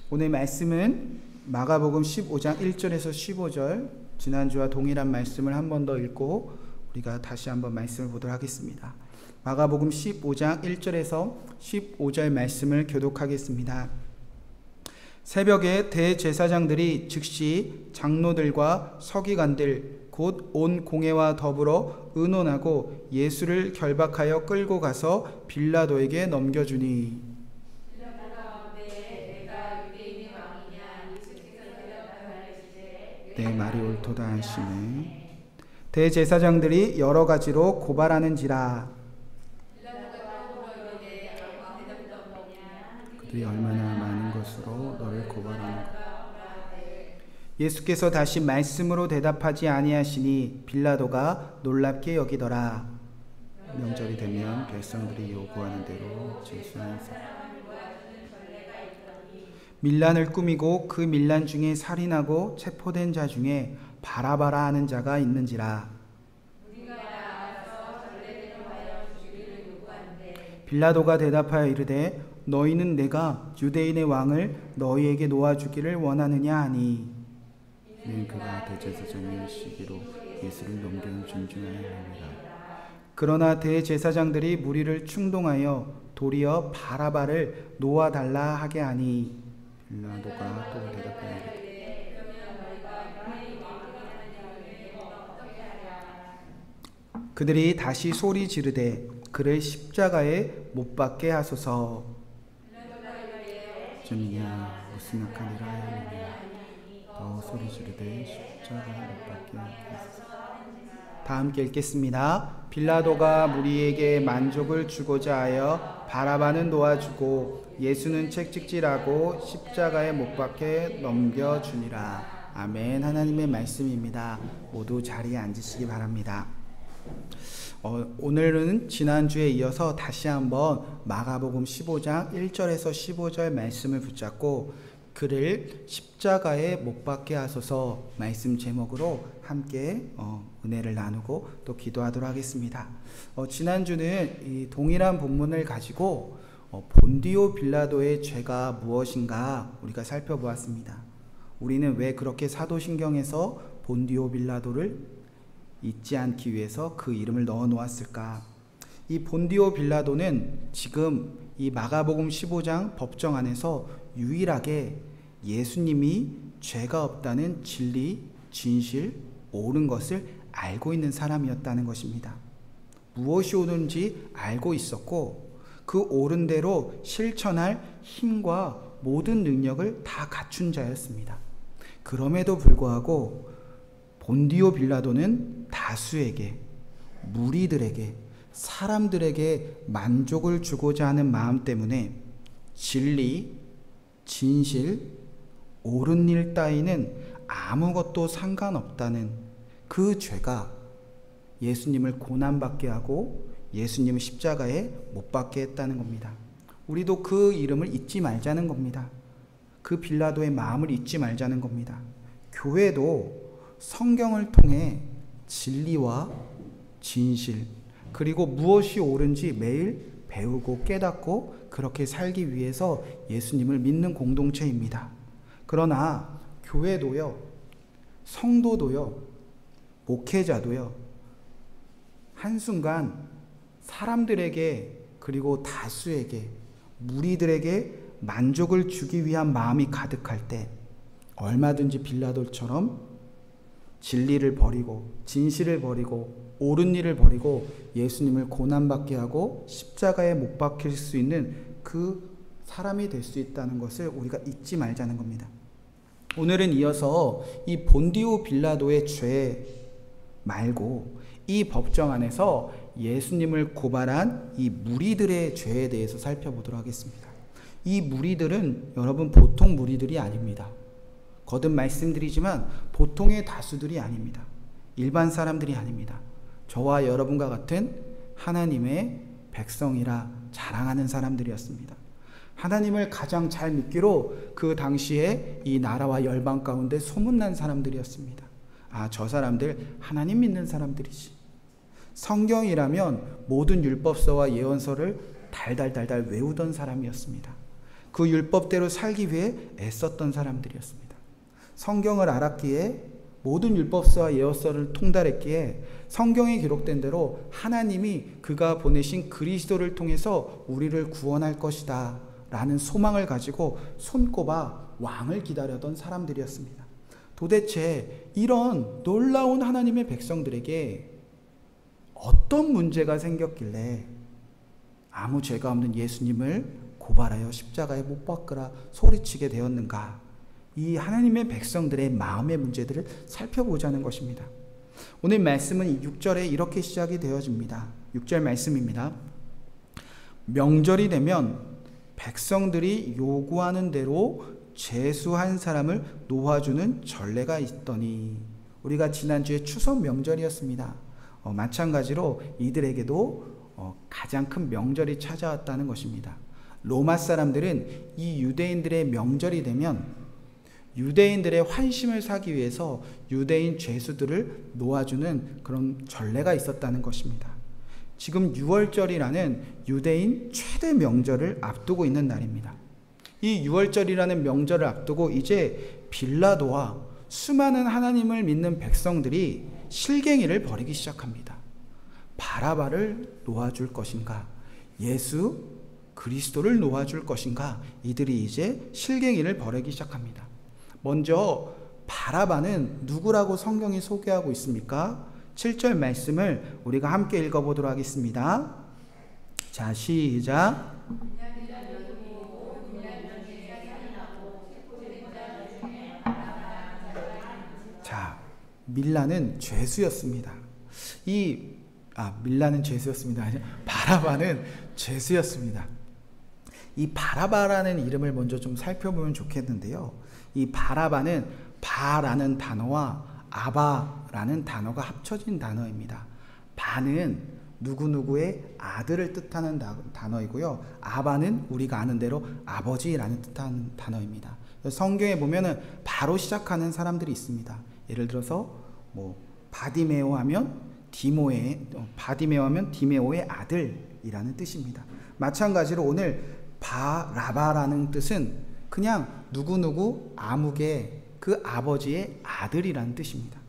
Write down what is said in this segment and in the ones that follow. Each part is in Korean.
오늘 말씀은 마가복음 15장 1절에서 15절, 지난주와 동일한 말씀을 한 번 더 읽고 우리가 다시 한번 말씀을 보도록 하겠습니다. 마가복음 15장 1절에서 15절 말씀을 교독하겠습니다. 새벽에 대제사장들이 즉시 장로들과 서기관들 곧 온 공회와 더불어 의논하고 예수를 결박하여 끌고 가서 빌라도에게 넘겨주니, 내 말이 옳도다 하시네. 대제사장들이 여러 가지로 고발하는지라. 그들이 얼마나 많은 것으로 너를 고발하는가. 예수께서 다시 말씀으로 대답하지 아니하시니 빌라도가 놀랍게 여기더라. 명절이 되면 백성들이 요구하는 대로 제수하니라. 밀란을 꾸미고 그 밀란 중에 살인하고 체포된 자 중에 바라바라 하는 자가 있는지라. 빌라도가 대답하여 이르되 너희는 내가 유대인의 왕을 너희에게 놓아주기를 원하느냐 하니, 이는 그가 대제사장의 시기로 예수를 넘기는 존중하여 합니다. 그러나 대제사장들이 무리를 충동하여 도리어 바라바를 놓아달라 하게 하니, 빌라도가 또 대답하여 이르되 그들이 다시 소리 지르되 그를 십자가에 못 박게 하소서. 주님이야 무슨 악한 일을 하였느냐. 더 소리 지르되 십자가에 못 박게 하소서. 다 함께 읽겠습니다. 빌라도가 무리에게 만족을 주고자 하여 바라바는 놓아주고 예수는 책찍질하고 십자가에 못 박게 넘겨주니라. 아멘. 하나님의 말씀입니다. 모두 자리에 앉으시기 바랍니다. 오늘은 지난주에 이어서 다시 한번 마가복음 15장 1절에서 15절 말씀을 붙잡고 그를 십자가에 못 박게 하소서 말씀 제목으로 함께 은혜를 나누고 또 기도하도록 하겠습니다. 지난주는 이 동일한 본문을 가지고 본디오 빌라도의 죄가 무엇인가 우리가 살펴보았습니다. 우리는 왜 그렇게 사도신경에서 본디오 빌라도를 잊지 않기 위해서 그 이름을 넣어 놓았을까? 이 본디오 빌라도는 지금 이 마가복음 15장 법정 안에서 유일하게 예수님이 죄가 없다는 진리, 진실, 옳은 것을 알고 있는 사람이었다는 것입니다. 무엇이 옳은지 알고 있었고 그 옳은 대로 실천할 힘과 모든 능력을 다 갖춘 자였습니다. 그럼에도 불구하고 본디오 빌라도는 다수에게, 무리들에게, 사람들에게 만족을 주고자 하는 마음 때문에 진리, 진실, 옳은 일 따위는 아무것도 상관없다는 그 죄가 예수님을 고난받게 하고 예수님을 십자가에 못 박게 했다는 겁니다. 우리도 그 이름을 잊지 말자는 겁니다. 그 빌라도의 마음을 잊지 말자는 겁니다. 교회도 성경을 통해 진리와 진실 그리고 무엇이 옳은지 매일 배우고 깨닫고 그렇게 살기 위해서 예수님을 믿는 공동체입니다. 그러나 교회도요, 성도도요, 목회자도요, 한순간 사람들에게 그리고 다수에게 무리들에게 만족을 주기 위한 마음이 가득할 때 얼마든지 빌라도처럼 진리를 버리고 진실을 버리고 옳은 일을 버리고 예수님을 고난받게 하고 십자가에 못 박힐 수 있는 그 사람이 될 수 있다는 것을 우리가 잊지 말자는 겁니다. 오늘은 이어서 이 본디오 빌라도의 죄 말고 이 법정 안에서 예수님을 고발한 이 무리들의 죄에 대해서 살펴보도록 하겠습니다. 이 무리들은 여러분 보통 무리들이 아닙니다. 거듭 말씀드리지만 보통의 다수들이 아닙니다. 일반 사람들이 아닙니다. 저와 여러분과 같은 하나님의 백성이라 자랑하는 사람들이었습니다. 하나님을 가장 잘 믿기로 그 당시에 이 나라와 열방 가운데 소문난 사람들이었습니다. 아, 저 사람들 하나님 믿는 사람들이지. 성경이라면 모든 율법서와 예언서를 달달달달 외우던 사람이었습니다. 그 율법대로 살기 위해 애썼던 사람들이었습니다. 성경을 알았기에, 모든 율법서와 예언서를 통달했기에 성경에 기록된 대로 하나님이 그가 보내신 그리스도를 통해서 우리를 구원할 것이다 라는 소망을 가지고 손꼽아 왕을 기다려던 사람들이었습니다. 도대체 이런 놀라운 하나님의 백성들에게 어떤 문제가 생겼길래 아무 죄가 없는 예수님을 고발하여 십자가에 못 박으라 소리치게 되었는가? 이 하나님의 백성들의 마음의 문제들을 살펴보자는 것입니다. 오늘 말씀은 6절에 이렇게 시작이 되어집니다. 6절 말씀입니다. 명절이 되면 백성들이 요구하는 대로 제수한 사람을 놓아주는 전례가 있더니, 우리가 지난주에 추석 명절이었습니다. 마찬가지로 이들에게도 가장 큰 명절이 찾아왔다는 것입니다. 로마 사람들은 이 유대인들의 명절이 되면 유대인들의 환심을 사기 위해서 유대인 죄수들을 놓아주는 그런 전례가 있었다는 것입니다. 지금 6월절이라는 유대인 최대 명절을 앞두고 있는 날입니다. 이 6월절이라는 명절을 앞두고 이제 빌라도와 수많은 하나님을 믿는 백성들이 실갱이를 벌이기 시작합니다. 바라바를 놓아줄 것인가, 예수 그리스도를 놓아줄 것인가, 이들이 이제 실갱이를 벌이기 시작합니다. 먼저 바라바는 누구라고 성경이 소개하고 있습니까? 7절 말씀을 우리가 함께 읽어보도록 하겠습니다. 자, 시작. 자, 밀라는 죄수였습니다. 밀라는 죄수였습니다. 바라바는 죄수였습니다. 이 바라바라는 이름을 먼저 좀 살펴보면 좋겠는데요. 이 바라바는 바라는 단어와 아바라는 단어가 합쳐진 단어입니다. 바는 누구누구의 아들을 뜻하는 단어이고요. 아바는 우리가 아는 대로 아버지라는 뜻하는 단어입니다. 성경에 보면은 바로 시작하는 사람들이 있습니다. 예를 들어서 바디메오 하면 디메오의 아들이라는 뜻입니다. 마찬가지로 오늘 바라바라는 뜻은 그냥 누구누구 아무개 그 아버지의 아들이라는 뜻입니다.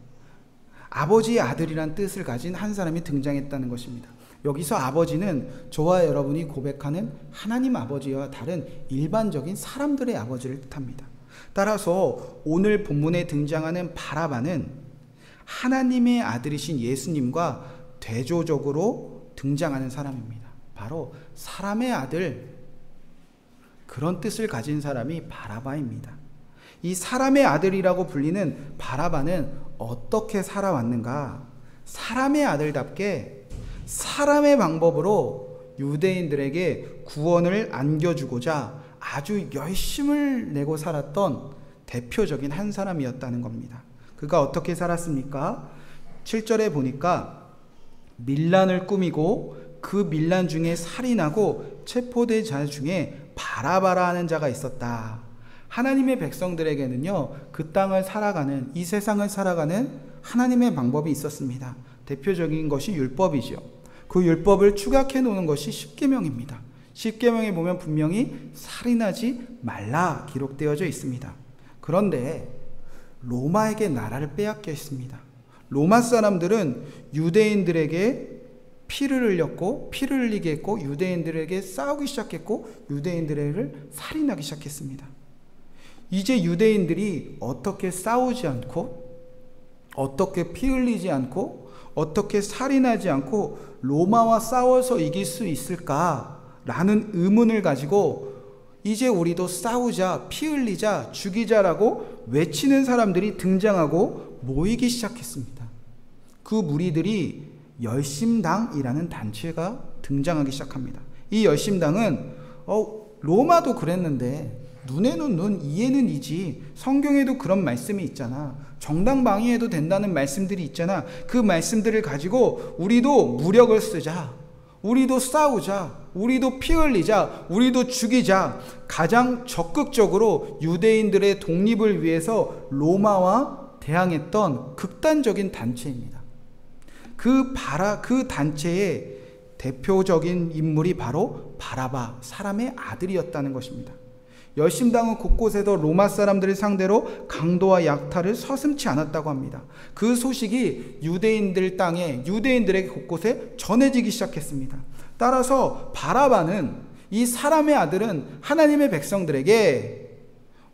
아버지의 아들이라는 뜻을 가진 한 사람이 등장했다는 것입니다. 여기서 아버지는 저와 여러분이 고백하는 하나님 아버지와 다른 일반적인 사람들의 아버지를 뜻합니다. 따라서 오늘 본문에 등장하는 바라바는 하나님의 아들이신 예수님과 대조적으로 등장하는 사람입니다. 바로 사람의 아들, 그런 뜻을 가진 사람이 바라바입니다. 이 사람의 아들이라고 불리는 바라바는 어떻게 살아왔는가? 사람의 아들답게 사람의 방법으로 유대인들에게 구원을 안겨주고자 아주 열심을 내고 살았던 대표적인 한 사람이었다는 겁니다. 그가 어떻게 살았습니까? 7절에 보니까 밀란을 꾸미고 그 밀란 중에 살인하고 체포된 자 중에 바라바라 하는 자가 있었다. 하나님의 백성들에게는요, 그 땅을 살아가는, 이 세상을 살아가는 하나님의 방법이 있었습니다. 대표적인 것이 율법이죠. 그 율법을 축약해 놓는 것이 십계명입니다. 십계명에 보면 분명히 살인하지 말라 기록되어져 있습니다. 그런데 로마에게 나라를 빼앗겨 있습니다. 로마 사람들은 유대인들에게 피를 흘리게 했고 유대인들에게 싸우기 시작했고 유대인들을 살인하기 시작했습니다. 이제 유대인들이 어떻게 싸우지 않고 어떻게 피 흘리지 않고 어떻게 살인하지 않고 로마와 싸워서 이길 수 있을까라는 의문을 가지고 이제 우리도 싸우자, 피 흘리자, 죽이자라고 외치는 사람들이 등장하고 모이기 시작했습니다. 그 무리들이 열심당이라는 단체가 등장하기 시작합니다. 이 열심당은 로마도 그랬는데 눈에는 눈, 이에는 이지. 성경에도 그런 말씀이 있잖아. 정당방위해도 된다는 말씀들이 있잖아. 그 말씀들을 가지고 우리도 무력을 쓰자. 우리도 싸우자. 우리도 피 흘리자. 우리도 죽이자. 가장 적극적으로 유대인들의 독립을 위해서 로마와 대항했던 극단적인 단체입니다. 그 단체의 대표적인 인물이 바로 바라바, 사람의 아들이었다는 것입니다. 열심당은 곳곳에서 로마 사람들을 상대로 강도와 약탈을 서슴지 않았다고 합니다. 그 소식이 유대인들 땅에, 유대인들에게 곳곳에 전해지기 시작했습니다. 따라서 바라바는, 이 사람의 아들은 하나님의 백성들에게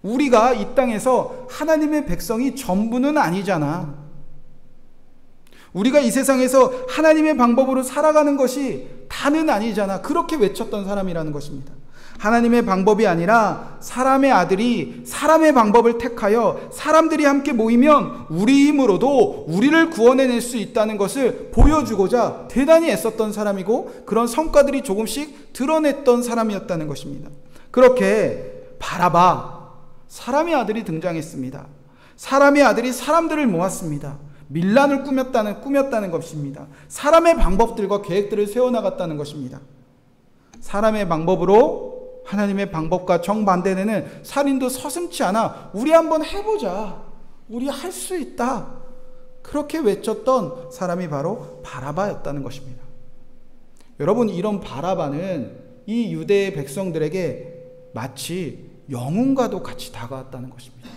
우리가 이 땅에서 하나님의 백성이 전부는 아니잖아. 우리가 이 세상에서 하나님의 방법으로 살아가는 것이 다는 아니잖아. 그렇게 외쳤던 사람이라는 것입니다. 하나님의 방법이 아니라 사람의 아들이 사람의 방법을 택하여 사람들이 함께 모이면 우리 힘으로도 우리를 구원해낼 수 있다는 것을 보여주고자 대단히 애썼던 사람이고, 그런 성과들이 조금씩 드러냈던 사람이었다는 것입니다. 그렇게 바라바, 사람의 아들이 등장했습니다. 사람의 아들이 사람들을 모았습니다. 밀란을 꾸몄다는 것입니다. 사람의 방법들과 계획들을 세워나갔다는 것입니다. 사람의 방법으로 하나님의 방법과 정반대되는 살인도 서슴지 않아 우리 한번 해보자, 우리 할 수 있다, 그렇게 외쳤던 사람이 바로 바라바였다는 것입니다. 여러분, 이런 바라바는 이 유대의 백성들에게 마치 영웅과도 같이 다가왔다는 것입니다.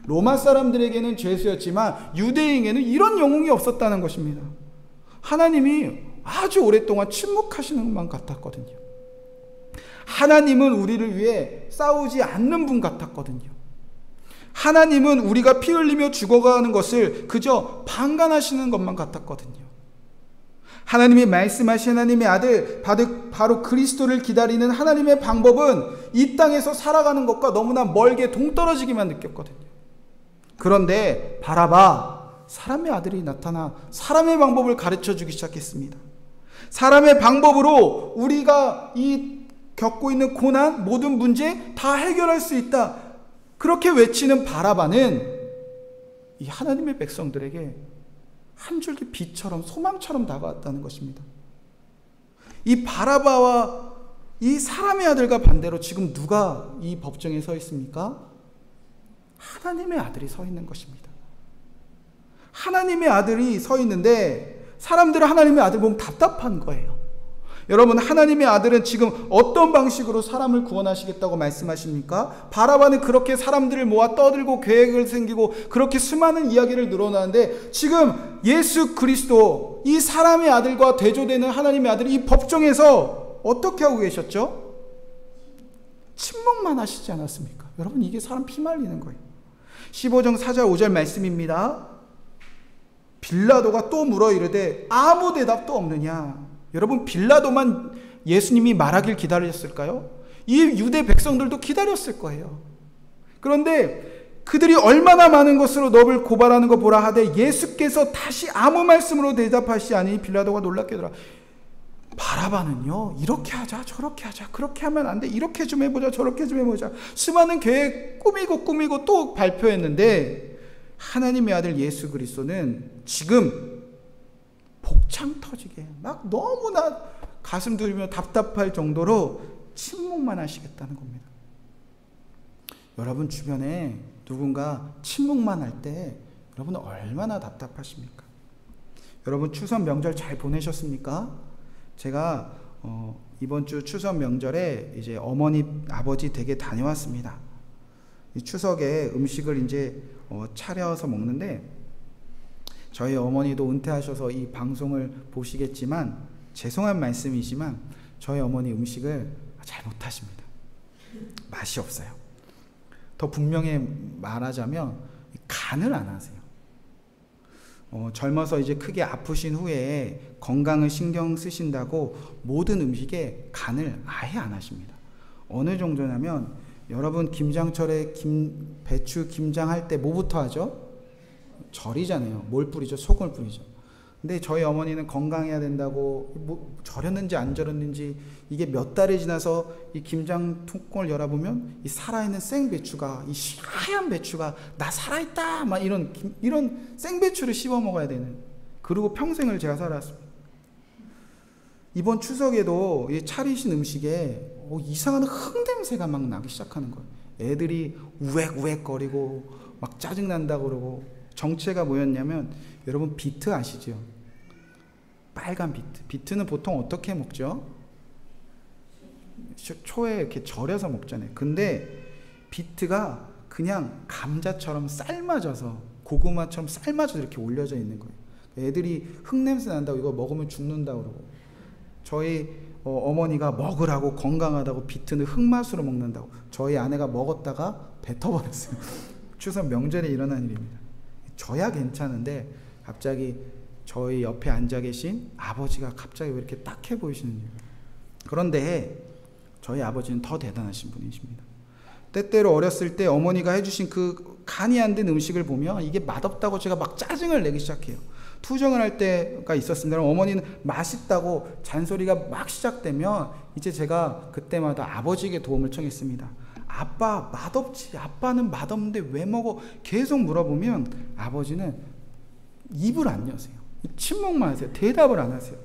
로마 사람들에게는 죄수였지만 유대인에게는 이런 영웅이 없었다는 것입니다. 하나님이 아주 오랫동안 침묵하시는 것만 같았거든요. 하나님은 우리를 위해 싸우지 않는 분 같았거든요. 하나님은 우리가 피 흘리며 죽어가는 것을 그저 방관하시는 것만 같았거든요. 하나님이 말씀하신 하나님의 아들, 바로 그리스도를 기다리는 하나님의 방법은 이 땅에서 살아가는 것과 너무나 멀게 동떨어지기만 느꼈거든요. 그런데 바라바, 사람의 아들이 나타나 사람의 방법을 가르쳐주기 시작했습니다. 사람의 방법으로 우리가 겪고 있는 고난, 모든 문제 다 해결할 수 있다, 그렇게 외치는 바라바는 이 하나님의 백성들에게 한 줄기 빛처럼, 소망처럼 다가왔다는 것입니다. 이 바라바와 이 사람의 아들과 반대로 지금 누가 이 법정에 서 있습니까? 하나님의 아들이 서 있는 것입니다. 하나님의 아들이 서 있는데 사람들은 하나님의 아들 보면 답답한 거예요. 여러분, 하나님의 아들은 지금 어떤 방식으로 사람을 구원하시겠다고 말씀하십니까? 바라바는 그렇게 사람들을 모아 떠들고 계획을 생기고 그렇게 수많은 이야기를 늘어나는데, 지금 예수 그리스도, 이 사람의 아들과 대조되는 하나님의 아들이 이 법정에서 어떻게 하고 계셨죠? 침묵만 하시지 않았습니까? 여러분, 이게 사람 피말리는 거예요. 15장 4절 5절 말씀입니다. 빌라도가 또 물어 이르되 아무 대답도 없느냐. 여러분, 빌라도만 예수님이 말하길 기다렸을까요? 이 유대 백성들도 기다렸을 거예요. 그런데 그들이 얼마나 많은 것으로 너를 고발하는 거 보라 하되 예수께서 다시 아무 말씀으로 대답하시니 빌라도가 놀랍게 들어. 바라바는요, 이렇게 하자, 저렇게 하자, 그렇게 하면 안 돼, 이렇게 좀 해보자, 저렇게 좀 해보자, 수많은 계획 꾸미고 또 발표했는데, 하나님의 아들 예수 그리스도는 지금 복창 터지게 막 너무나 가슴 두리며 답답할 정도로 침묵만 하시겠다는 겁니다. 여러분 주변에 누군가 침묵만 할 때 여러분 얼마나 답답하십니까? 여러분 추석 명절 잘 보내셨습니까? 제가 이번 주 추석 명절에 이제 어머니 아버지 댁에 다녀왔습니다. 이 추석에 음식을 이제 차려서 먹는데, 저희 어머니도 은퇴하셔서 이 방송을 보시겠지만 죄송한 말씀이지만 저희 어머니 음식을 잘 못하십니다. 맛이 없어요. 더 분명히 말하자면 간을 안 하세요. 젊어서 이제 크게 아프신 후에 건강을 신경 쓰신다고 모든 음식에 간을 아예 안 하십니다. 어느 정도냐면, 여러분 김장철에 배추 김장 할 때 뭐부터 하죠? 절이잖아요. 뭘 뿌리죠? 소금을 뿌리죠. 근데 저희 어머니는 건강해야 된다고 절였는지 안 절였는지 이게 몇 달이 지나서 이 김장 뚜껑을 열어보면 이 살아있는 생배추가, 이 하얀 배추가 나 살아있다 막 이런 생배추를 씹어 먹어야 되는, 그리고 평생을 제가 살았습니다. 이번 추석에도 이 차리신 음식에 이상한 흙 냄새가 막 나기 시작하는 거예요. 애들이 우웩우웩거리고 막 짜증난다 그러고. 정체가 뭐였냐면, 여러분 비트 아시죠? 빨간 비트. 비트는 보통 어떻게 먹죠? 초에 이렇게 절여서 먹잖아요. 근데 비트가 그냥 감자처럼 삶아져서, 고구마처럼 삶아져서 이렇게 올려져 있는 거예요. 애들이 흙냄새 난다고 이거 먹으면 죽는다고 그러고, 저희 어머니가 먹으라고, 건강하다고 비트는 흙맛으로 먹는다고 저희 아내가 먹었다가 뱉어버렸어요. 추석 명절에 일어난 일입니다. 저야 괜찮은데 갑자기 저희 옆에 앉아 계신 아버지가 갑자기 왜 이렇게 딱해 보이시는 거예요. 그런데 저희 아버지는 더 대단하신 분이십니다. 때때로 어렸을 때 어머니가 해주신 그 간이 안 된 음식을 보면 이게 맛없다고 제가 막 짜증을 내기 시작해요. 투정을 할 때가 있었습니다. 어머니는 맛있다고 잔소리가 막 시작되면 이제 제가 그때마다 아버지에게 도움을 청했습니다. 아빠 맛없지, 아빠는 맛없는데 왜 먹어? 계속 물어보면 아버지는 입을 안 여세요. 침묵만 하세요. 대답을 안 하세요.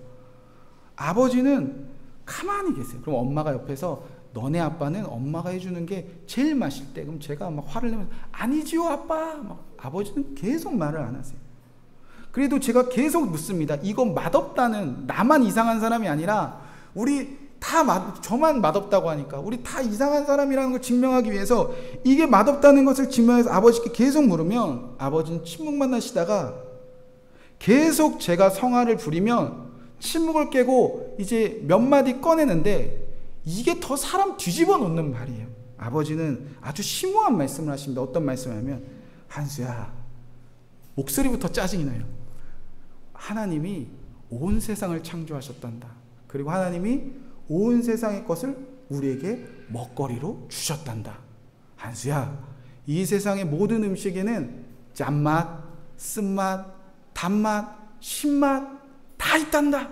아버지는 가만히 계세요. 그럼 엄마가 옆에서 너네 아빠는 엄마가 해주는 게 제일 맛있대. 그럼 제가 막 화를 내면서 아니지요 아빠. 막 아버지는 계속 말을 안 하세요. 그래도 제가 계속 묻습니다. 이건 맛없다는, 나만 이상한 사람이 아니라 우리 다 저만 맛없다고 하니까 우리 다 이상한 사람이라는 걸 증명하기 위해서 이게 맛없다는 것을 증명해서 아버지께 계속 물으면 아버지는 침묵만 하시다가 계속 제가 성화를 부리면 침묵을 깨고 이제 몇 마디 꺼내는데 이게 더 사람 뒤집어 놓는 말이에요. 아버지는 아주 심오한 말씀을 하십니다. 어떤 말씀을 하면, 한수야, 목소리부터 짜증이 나요. 하나님이 온 세상을 창조하셨단다. 그리고 하나님이 온 세상의 것을 우리에게 먹거리로 주셨단다. 한수야, 이 세상의 모든 음식에는 짠맛, 쓴맛, 단맛, 신맛 다 있단다.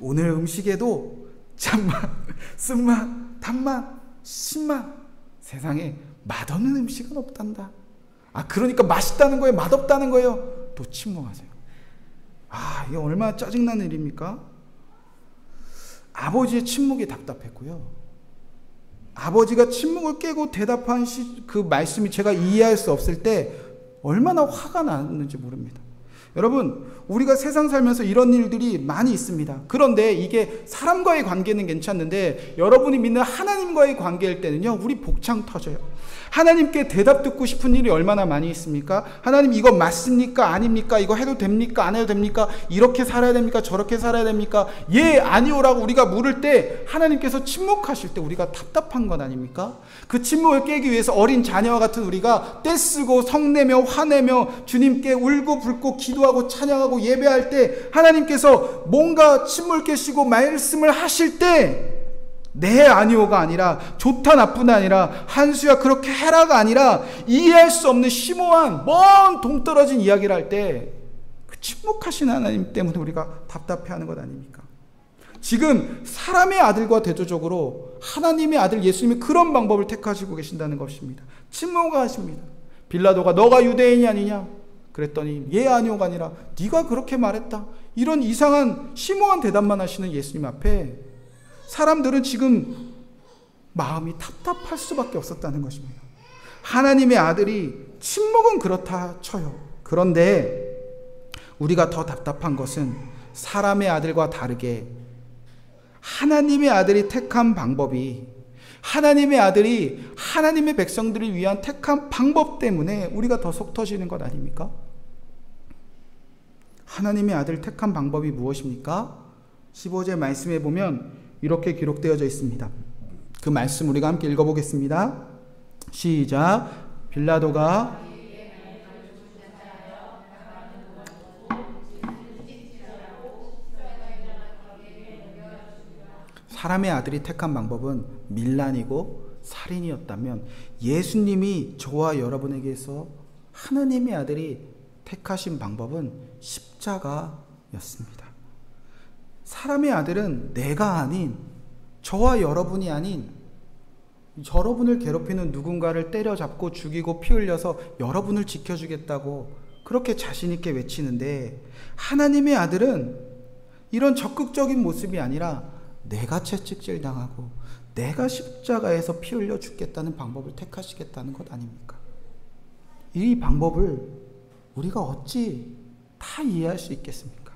오늘 음식에도 짠맛, 쓴맛, 단맛, 신맛, 세상에 맛없는 음식은 없단다. 그러니까 맛있다는 거예요? 맛없다는 거예요? 또 침묵하세요. 이게 얼마나 짜증나는 일입니까? 아버지의 침묵이 답답했고요. 아버지가 침묵을 깨고 대답한 그 말씀이 제가 이해할 수 없을 때 얼마나 화가 났는지 모릅니다. 여러분, 우리가 세상 살면서 이런 일들이 많이 있습니다. 그런데 이게 사람과의 관계는 괜찮은데 여러분이 믿는 하나님과의 관계일 때는요, 우리 복창 터져요. 하나님께 대답 듣고 싶은 일이 얼마나 많이 있습니까? 하나님, 이거 맞습니까? 아닙니까? 이거 해도 됩니까? 안 해도 됩니까? 이렇게 살아야 됩니까? 저렇게 살아야 됩니까? 예, 아니오라고 우리가 물을 때 하나님께서 침묵하실 때 우리가 답답한 것 아닙니까? 그 침묵을 깨기 위해서 어린 자녀와 같은 우리가 떼쓰고 성내며 화내며 주님께 울고 붉고 기도하고 찬양하고 예배할 때 하나님께서 뭔가 침묵을 깨시고 말씀을 하실 때 네, 아니오가 아니라, 좋다 나쁘다 아니라, 한수야 그렇게 해라가 아니라, 이해할 수 없는 심오한 먼 동떨어진 이야기를 할 때 그 침묵하신 하나님 때문에 우리가 답답해하는 것 아닙니까? 지금 사람의 아들과 대조적으로 하나님의 아들 예수님이 그런 방법을 택하시고 계신다는 것입니다. 침묵하십니다. 빌라도가 너가 유대인이 아니냐? 그랬더니 예, 아니오가 아니라 네가 그렇게 말했다. 이런 이상한 심오한 대답만 하시는 예수님 앞에 사람들은 지금 마음이 답답할 수밖에 없었다는 것입니다. 하나님의 아들이 침묵은 그렇다 쳐요. 그런데 우리가 더 답답한 것은 사람의 아들과 다르게 하나님의 아들이 택한 방법이, 하나님의 아들이 하나님의 백성들을 위한 택한 방법 때문에 우리가 더 속 터지는 것 아닙니까? 하나님의 아들을 택한 방법이 무엇입니까? 15절 말씀에 보면 이렇게 기록되어져 있습니다. 그 말씀 우리가 함께 읽어보겠습니다. 시작. 빌라도가 사람의 아들이 택한 방법은 밀란이고 살인이었다면 예수님이 저와 여러분에게서 하나님의 아들이 택하신 방법은 십자가였습니다. 사람의 아들은 내가 아닌, 저와 여러분이 아닌, 여러분을 괴롭히는 누군가를 때려잡고 죽이고 피 흘려서 여러분을 지켜주겠다고 그렇게 자신 있게 외치는데, 하나님의 아들은 이런 적극적인 모습이 아니라 내가 채찍질 당하고 내가 십자가에서 피 흘려 죽겠다는 방법을 택하시겠다는 것 아닙니까? 이 방법을 우리가 어찌 다 이해할 수 있겠습니까?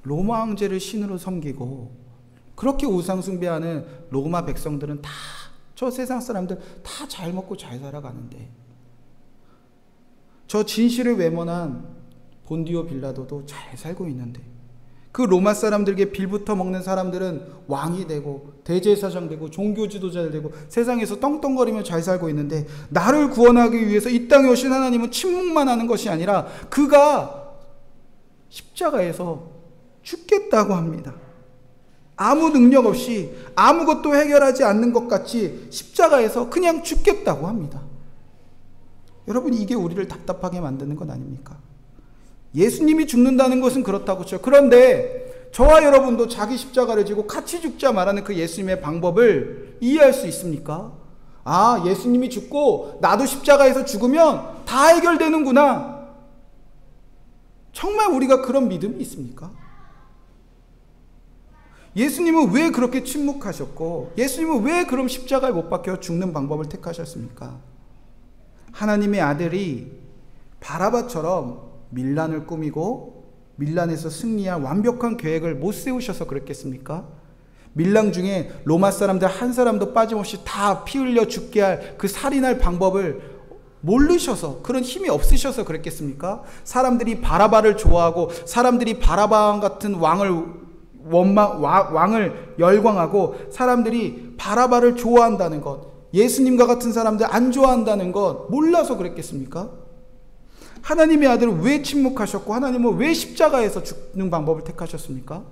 로마 황제를 신으로 섬기고 그렇게 우상 숭배하는 로마 백성들은 다 저 세상 사람들 다 잘 먹고 잘 살아가는데, 저 진실을 외면한 본디오 빌라도도 잘 살고 있는데, 그 로마 사람들에게 빌부터 먹는 사람들은 왕이 되고 대제사장 되고 종교 지도자 되고 세상에서 떵떵거리며 잘 살고 있는데, 나를 구원하기 위해서 이 땅에 오신 하나님은 침묵만 하는 것이 아니라 그가 십자가에서 죽겠다고 합니다. 아무 능력 없이 아무것도 해결하지 않는 것 같이 십자가에서 그냥 죽겠다고 합니다. 여러분, 이게 우리를 답답하게 만드는 건 아닙니까? 예수님이 죽는다는 것은 그렇다고 쳐요. 그런데 저와 여러분도 자기 십자가를 지고 같이 죽자 말하는 그 예수님의 방법을 이해할 수 있습니까? 아, 예수님이 죽고 나도 십자가에서 죽으면 다 해결되는구나. 정말 우리가 그런 믿음이 있습니까? 예수님은 왜 그렇게 침묵하셨고, 예수님은 왜 그럼 십자가에 못 박혀 죽는 방법을 택하셨습니까? 하나님의 아들이 바라바처럼 밀란을 꾸미고 밀란에서 승리한 완벽한 계획을 못 세우셔서 그랬겠습니까? 밀란 중에 로마 사람들 한 사람도 빠짐없이 다 피 흘려 죽게 할 그 살인할 방법을 모르셔서, 그런 힘이 없으셔서 그랬겠습니까? 사람들이 바라바를 좋아하고 사람들이 바라바 같은 왕을 열광하고 사람들이 바라바를 좋아한다는 것, 예수님과 같은 사람들 안 좋아한다는 것 몰라서 그랬겠습니까? 하나님의 아들은 왜 침묵하셨고 하나님은 왜 십자가에서 죽는 방법을 택하셨습니까?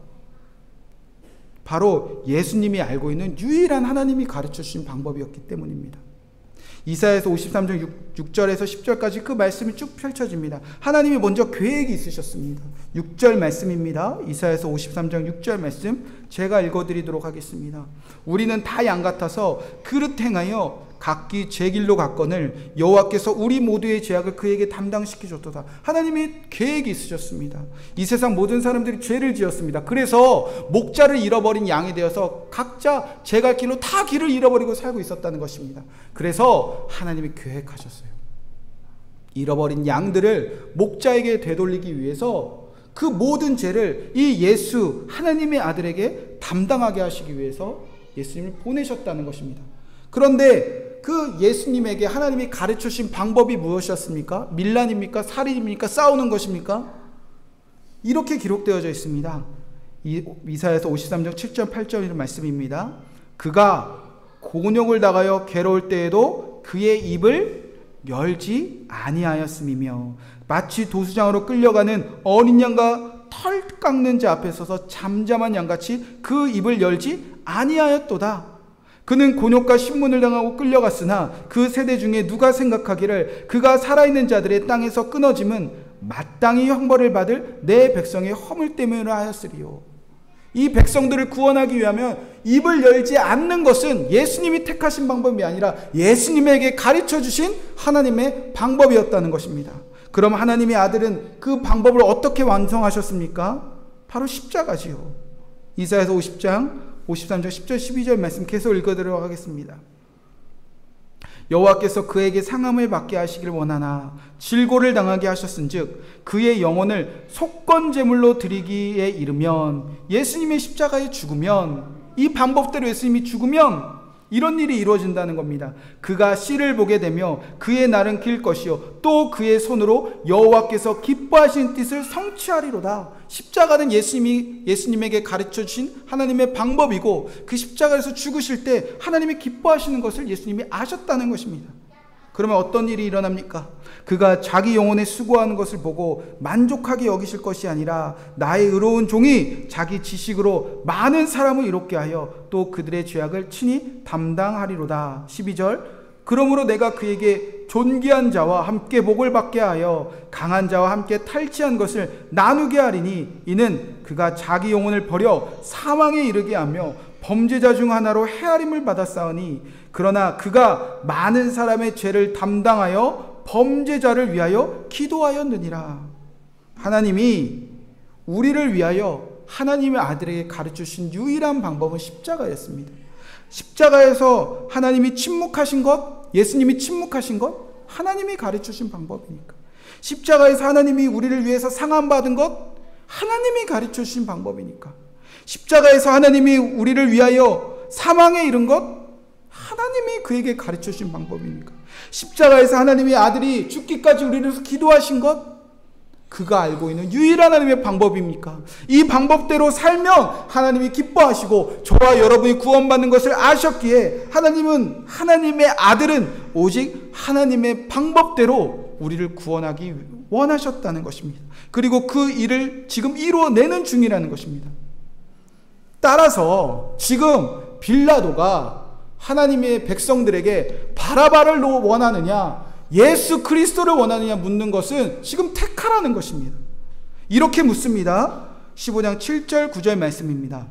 바로 예수님이 알고 있는 유일한 하나님이 가르쳐 주신 방법이었기 때문입니다. 이사야서 53장 6절에서 10절까지 그 말씀이 쭉 펼쳐집니다. 하나님이 먼저 계획이 있으셨습니다. 6절 말씀입니다. 이사야서 53장 6절 말씀 제가 읽어드리도록 하겠습니다. 우리는 다 양 같아서 그릇 행하여 각기 제 길로 갔거늘 여호와께서 우리 모두의 죄악을 그에게 담당시키셨도다. 하나님이 계획이 있으셨습니다. 이 세상 모든 사람들이 죄를 지었습니다. 그래서 목자를 잃어버린 양이 되어서 각자 제 갈 길로 다 길을 잃어버리고 살고 있었다는 것입니다. 그래서 하나님이 계획하셨어요. 잃어버린 양들을 목자에게 되돌리기 위해서 그 모든 죄를 이 예수 하나님의 아들에게 담당하게 하시기 위해서 예수님을 보내셨다는 것입니다. 그런데 그 예수님에게 하나님이 가르쳐 주신 방법이 무엇이었습니까? 밀란입니까? 살인입니까? 싸우는 것입니까? 이렇게 기록되어져 있습니다. 이사야서 53장 7절 8절이라는 말씀입니다. 그가 곤욕을 당하여 괴로울 때에도 그의 입을 열지 아니하였음이며 마치 도수장으로 끌려가는 어린 양과 털 깎는 자 앞에 서서 잠잠한 양같이 그 입을 열지 아니하였도다. 그는 곤욕과 신문을 당하고 끌려갔으나 그 세대 중에 누가 생각하기를 그가 살아있는 자들의 땅에서 끊어짐은 마땅히 형벌을 받을 내 백성의 허물 때문이라 하였으리요. 이 백성들을 구원하기 위하면 입을 열지 않는 것은 예수님이 택하신 방법이 아니라 예수님에게 가르쳐 주신 하나님의 방법이었다는 것입니다. 그럼 하나님의 아들은 그 방법을 어떻게 완성하셨습니까? 바로 십자가지요. 이사야서 53장 10절 12절 말씀 계속 읽어드리도록 하겠습니다. 여호와께서 그에게 상함을 받게 하시길 원하나 질고를 당하게 하셨은즉 그의 영혼을 속건제물로 드리기에 이르면, 예수님의 십자가에 죽으면, 이 방법대로 예수님이 죽으면 이런 일이 이루어진다는 겁니다. 그가 씨를 보게 되며 그의 날은 길 것이요 또 그의 손으로 여호와께서 기뻐하시는 뜻을 성취하리로다. 십자가는 예수님에게 가르쳐 주신 하나님의 방법이고, 그 십자가에서 죽으실 때 하나님이 기뻐하시는 것을 예수님이 아셨다는 것입니다. 그러면 어떤 일이 일어납니까? 그가 자기 영혼에 수고하는 것을 보고 만족하게 여기실 것이 아니라 나의 의로운 종이 자기 지식으로 많은 사람을 이롭게 하여 또 그들의 죄악을 친히 담당하리로다. 12절 그러므로 내가 그에게 존귀한 자와 함께 복을 받게 하여 강한 자와 함께 탈취한 것을 나누게 하리니 이는 그가 자기 영혼을 버려 사망에 이르게 하며 범죄자 중 하나로 헤아림을 받았사오니 그러나 그가 많은 사람의 죄를 담당하여 범죄자를 위하여 기도하였느니라. 하나님이 우리를 위하여 하나님의 아들에게 가르쳐주신 유일한 방법은 십자가였습니다. 십자가에서 하나님이 침묵하신 것, 예수님이 침묵하신 것, 하나님이 가르쳐주신 방법이니까. 십자가에서 하나님이 우리를 위해서 상함받은 것, 하나님이 가르쳐주신 방법이니까. 십자가에서 하나님이 우리를 위하여 사망에 이른 것, 하나님이 그에게 가르쳐 주신 방법입니까? 십자가에서 하나님의 아들이 죽기까지 우리를 위해서 기도하신 것, 그가 알고 있는 유일한 하나님의 방법입니까? 이 방법대로 살면 하나님이 기뻐하시고 저와 여러분이 구원받는 것을 아셨기에 하나님은, 하나님의 아들은 오직 하나님의 방법대로 우리를 구원하기 원하셨다는 것입니다. 그리고 그 일을 지금 이루어내는 중이라는 것입니다. 따라서 지금 빌라도가 하나님의 백성들에게 바라바를 원하느냐, 예수 그리스도를 원하느냐 묻는 것은 지금 택하라는 것입니다. 이렇게 묻습니다. 15장 7절 9절 말씀입니다.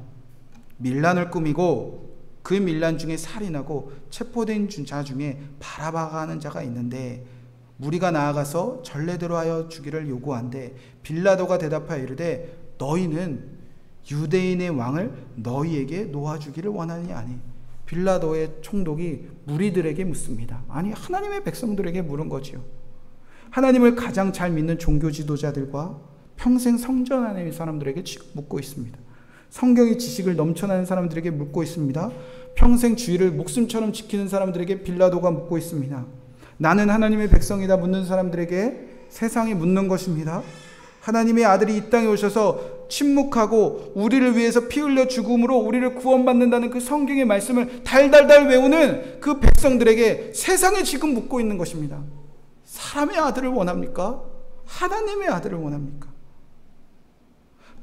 밀란을 꾸미고 그 밀란 중에 살인하고 체포된 자 중에 바라바가 하는 자가 있는데 무리가 나아가서 전례대로 하여 주기를 요구한데 빌라도가 대답하여 이르되 너희는 유대인의 왕을 너희에게 놓아주기를 원하느냐 하니, 빌라도의 총독이 무리들에게 묻습니다. 아니, 하나님의 백성들에게 물은 거지요. 하나님을 가장 잘 믿는 종교 지도자들과 평생 성전 안에 있는 사람들에게 묻고 있습니다. 성경의 지식을 넘쳐나는 사람들에게 묻고 있습니다. 평생 주의를 목숨처럼 지키는 사람들에게 빌라도가 묻고 있습니다. 나는 하나님의 백성이다 묻는 사람들에게 세상이 묻는 것입니다. 하나님의 아들이 이 땅에 오셔서 침묵하고 우리를 위해서 피 흘려 죽음으로 우리를 구원받는다는 그 성경의 말씀을 달달달 외우는 그 백성들에게 세상에 지금 묻고 있는 것입니다. 사람의 아들을 원합니까? 하나님의 아들을 원합니까?